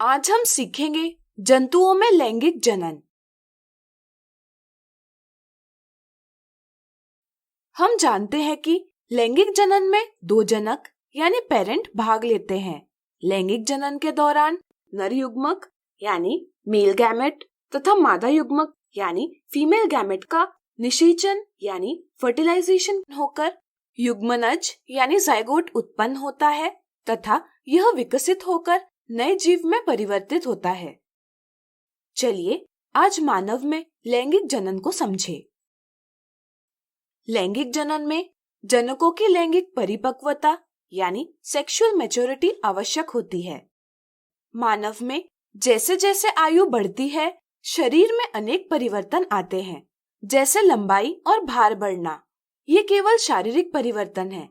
आज हम सीखेंगे जंतुओं में लैंगिक जनन। हम जानते हैं कि लैंगिक जनन में दो जनक यानी पेरेंट भाग लेते हैं। लैंगिक जनन के दौरान नर युग्मक यानी मेल गैमेट तथा मादा युग्मक यानी फीमेल गैमेट का निषेचन यानी फर्टिलाइजेशन होकर युग्मनज यानी जाइगोट उत्पन्न होता है तथा यह विकसित होकर नए जीव में परिवर्तित होता है। चलिए आज मानव में लैंगिक जनन को समझे। लैंगिक जनन में जनकों की लैंगिक परिपक्वता यानी सेक्सुअल मैच्योरिटी आवश्यक होती है। मानव में जैसे जैसे आयु बढ़ती है, शरीर में अनेक परिवर्तन आते हैं, जैसे लंबाई और भार बढ़ना। ये केवल शारीरिक परिवर्तन है।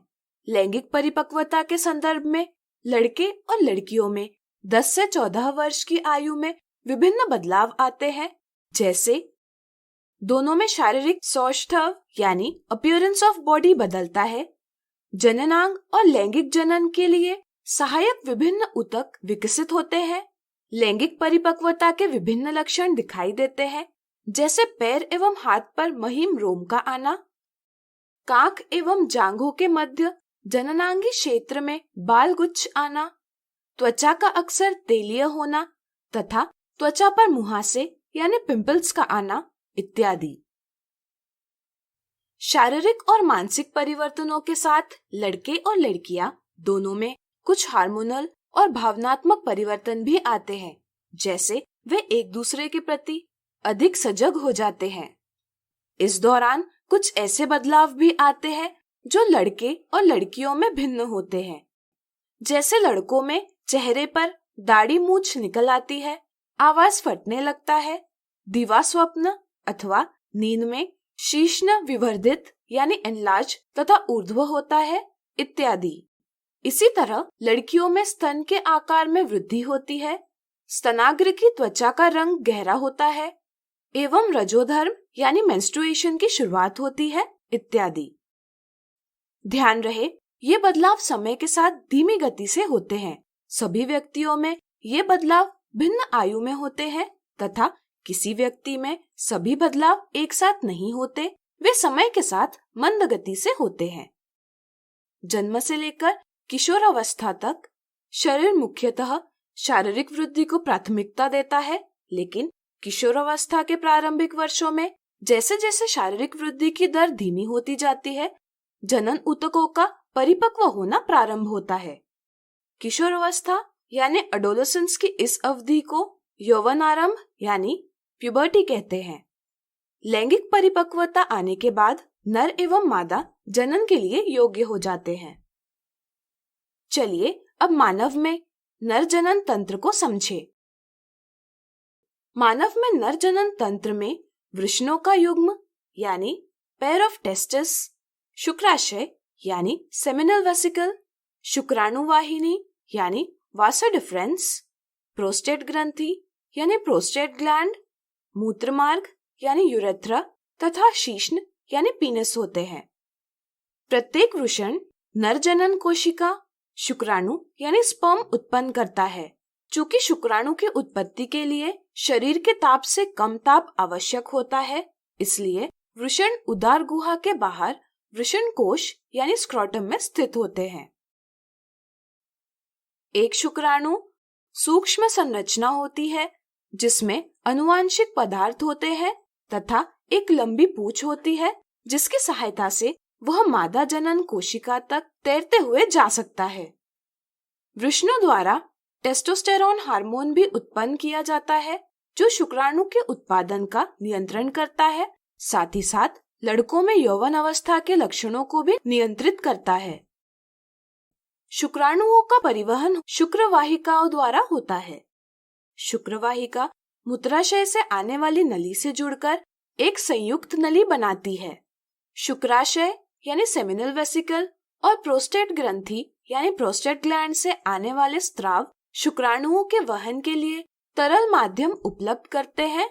लैंगिक परिपक्वता के संदर्भ में लड़के और लड़कियों में 10 से 14 वर्ष की आयु में विभिन्न बदलाव आते हैं, जैसे दोनों में शारीरिक सौष्ठव यानी अपीयरेंस ऑफ बॉडी बदलता है। जननांग और लैंगिक जनन के लिए सहायक विभिन्न ऊतक विकसित होते हैं। लैंगिक परिपक्वता के विभिन्न लक्षण दिखाई देते हैं, जैसे पैर एवं हाथ पर महीन रोम का आना, कांख एवं जांघों के मध्य जननांगी क्षेत्र में बाल गुच्छ आना, त्वचा का अक्सर तेलीय होना तथा त्वचा पर मुहासे यानी पिंपल्स का आना इत्यादि। शारीरिक और मानसिक परिवर्तनों के साथ लड़के और लड़कियां दोनों में कुछ हार्मोनल और भावनात्मक परिवर्तन भी आते हैं, जैसे वे एक दूसरे के प्रति अधिक सजग हो जाते हैं। इस दौरान कुछ ऐसे बदलाव भी आते हैं जो लड़के और लड़कियों में भिन्न होते हैं, जैसे लड़कों में चेहरे पर दाढ़ी मूंछ निकल आती है, आवाज फटने लगता है, दिवा स्वप्न अथवा नींद में शीश्न विवर्धित यानी एनलार्ज तथा ऊर्ध्व होता है इत्यादि। इसी तरह लड़कियों में स्तन के आकार में वृद्धि होती है, स्तनाग्र की त्वचा का रंग गहरा होता है एवं रजोधर्म यानी मेंस्ट्रुएशन की शुरुआत होती है इत्यादि। ध्यान रहे, ये बदलाव समय के साथ धीमी गति से होते हैं। सभी व्यक्तियों में ये बदलाव भिन्न आयु में होते हैं तथा किसी व्यक्ति में सभी बदलाव एक साथ नहीं होते, वे समय के साथ मंद गति से होते हैं। जन्म से लेकर किशोरावस्था तक शरीर मुख्यतः शारीरिक वृद्धि को प्राथमिकता देता है, लेकिन किशोरावस्था के प्रारंभिक वर्षों में जैसे जैसे शारीरिक वृद्धि की दर धीमी होती जाती है, जनन ऊतकों का परिपक्व होना प्रारंभ होता है। किशोरावस्था यानी एडोलेसेंस की इस अवधि को यौवनारंभ यानी प्यूबर्टी कहते हैं। लैंगिक परिपक्वता आने के बाद नर एवं मादा जनन के लिए योग्य हो जाते हैं। चलिए अब मानव में नर जनन तंत्र को समझे। मानव में नर जनन तंत्र में वृषणों का युग्म यानी पेयर ऑफ टेस्टिस, शुक्राशय यानी सेमिनल वेसिकल, शुक्राणु वाहिनी यानी वासा डिफरेंस, प्रोस्टेट ग्रंथि यानी प्रोस्टेट ग्लैंड, मूत्र मार्ग यानी यूरेथ्रा तथा शीश्न यानी पीनस होते हैं। प्रत्येक वृषण नर जनन कोशिका शुक्राणु यानी स्पर्म उत्पन्न करता है। चूंकि शुक्राणु की उत्पत्ति के लिए शरीर के ताप से कम ताप आवश्यक होता है, इसलिए वृषण उदर गुहा के बाहर वृषण कोश यानी स्क्रोटम में स्थित होते हैं। एक शुक्राणु सूक्ष्म संरचना होती है जिसमें अनुवांशिक पदार्थ होते हैं तथा एक लंबी पूंछ होती है, जिसकी सहायता से वह मादा जनन कोशिका तक तैरते हुए जा सकता है। वृषणों द्वारा टेस्टोस्टेरोन हार्मोन भी उत्पन्न किया जाता है, जो शुक्राणु के उत्पादन का नियंत्रण करता है। साथ ही साथ लड़कों में यौवन अवस्था के लक्षणों को भी नियंत्रित करता है। शुक्राणुओं का परिवहन शुक्रवाहिकाओं द्वारा होता है। शुक्रवाहिका मूत्राशय से आने वाली नली से जुड़कर एक संयुक्त नली बनाती है। शुक्राशय यानी सेमिनल वेसिकल और प्रोस्टेट ग्रंथि यानी प्रोस्टेट ग्लैंड से आने वाले स्राव शुक्राणुओं के वहन के लिए तरल माध्यम उपलब्ध करते हैं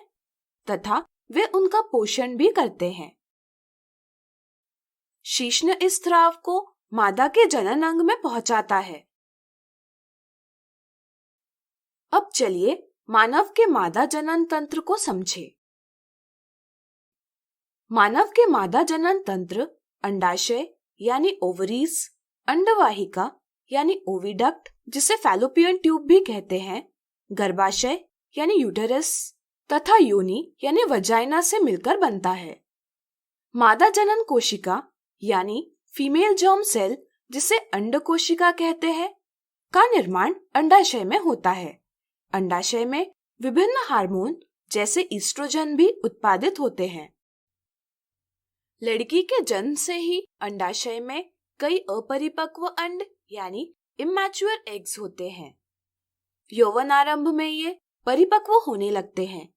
तथा वे उनका पोषण भी करते हैं। शीश्न इस स्राव को मादा के जनन अंग में पहुंचाता है। अब चलिए मानव के मादा जनन तंत्र को समझें। मानव के मादा जनन तंत्र अंडाशय यानी ओवरीज, अंडवाहिका यानी ओविडक्ट जिसे फैलोपियन ट्यूब भी कहते हैं, गर्भाशय यानी यूटेरस तथा योनि यानी वजाइना से मिलकर बनता है। मादा जनन कोशिका यानी फीमेल जर्म सेल जिसे अंड कोशिका कहते हैं का निर्माण अंडाशय में होता है। अंडाशय में विभिन्न हार्मोन जैसे ईस्ट्रोजन भी उत्पादित होते हैं। लड़की के जन्म से ही अंडाशय में कई अपरिपक्व अंड यानी इमैच्योर एग्स होते हैं। यौवन आरंभ में ये परिपक्व होने लगते हैं।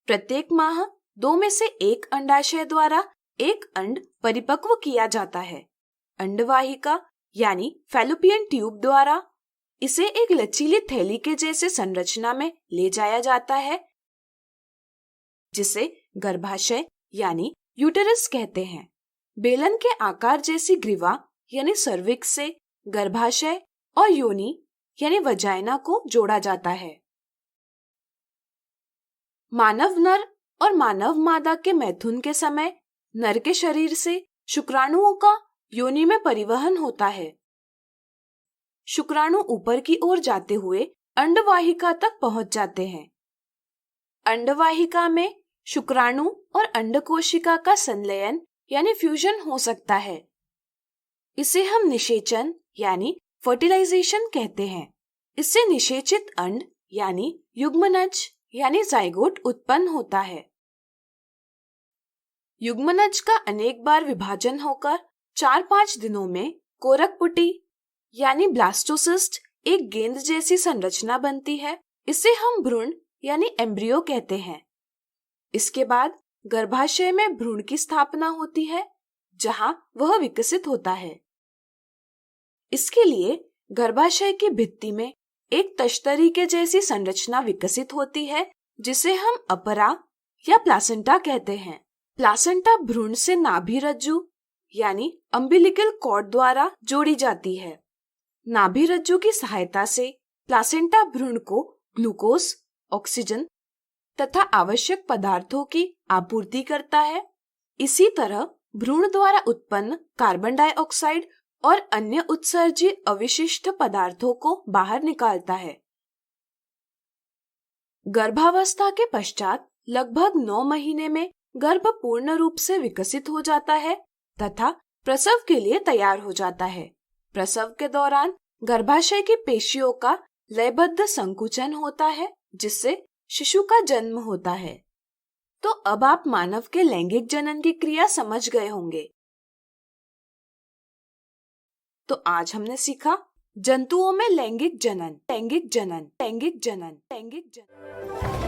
प्रत्येक माह 2 में से 1 अंडाशय द्वारा एक अंड परिपक्व किया जाता है। अंडवाहिका यानी फैलोपियन ट्यूब द्वारा इसे एक लचीली थैली के जैसे संरचना में ले जाया जाता है जिसे गर्भाशय यानी यूटेरस कहते हैं। बेलन के आकार जैसी ग्रीवा यानी सर्विक्स से गर्भाशय और योनि यानी वजाइना को जोड़ा जाता है। मानव नर और मानव मादा के मैथुन के समय नर के शरीर से शुक्राणुओं का योनि में परिवहन होता है। शुक्राणु ऊपर की ओर जाते हुए अंडवाहिका तक पहुंच जाते हैं। अंडवाहिका में शुक्राणु और अंडकोशिका का संलयन यानी फ्यूजन हो सकता है। इसे हम निषेचन यानी फर्टिलाइजेशन कहते हैं। इससे निषेचित अंड यानी युग्मनज यानी जाइगोट उत्पन्न होता है। युग्मनज का अनेक बार विभाजन होकर 4-5 दिनों में कोरकपुटी यानी ब्लास्टोसिस्ट एक गेंद जैसी संरचना बनती है। इसे हम भ्रूण यानी एम्ब्रियो कहते हैं। इसके बाद गर्भाशय में भ्रूण की स्थापना होती है जहां वह विकसित होता है। इसके लिए गर्भाशय की भित्ति में एक तश्तरी के जैसी संरचना विकसित होती है जिसे हम अपरा या प्लासेंटा कहते हैं। प्लासेंटा भ्रूण से नाभि रज्जु यानी अम्बिलिकल कॉर्ड द्वारा जोड़ी जाती है। नाभि रज्जु की सहायता से प्लासेंटा भ्रूण को ग्लूकोज, ऑक्सीजन तथा आवश्यक पदार्थों की आपूर्ति करता है। इसी तरह भ्रूण द्वारा उत्पन्न कार्बन डाइऑक्साइड और अन्य उत्सर्जित अविशिष्ट पदार्थों को बाहर निकालता है। गर्भावस्था के पश्चात लगभग 9 महीने में गर्भ पूर्ण रूप से विकसित हो जाता है तथा प्रसव के लिए तैयार हो जाता है। प्रसव के दौरान गर्भाशय की पेशियों का लयबद्ध संकुचन होता है जिससे शिशु का जन्म होता है। तो अब आप मानव के लैंगिक जनन की क्रिया समझ गए होंगे। तो आज हमने सीखा जंतुओं में लैंगिक जनन, लैंगिक जनन, लैंगिक जनन, लैंगिक जनन।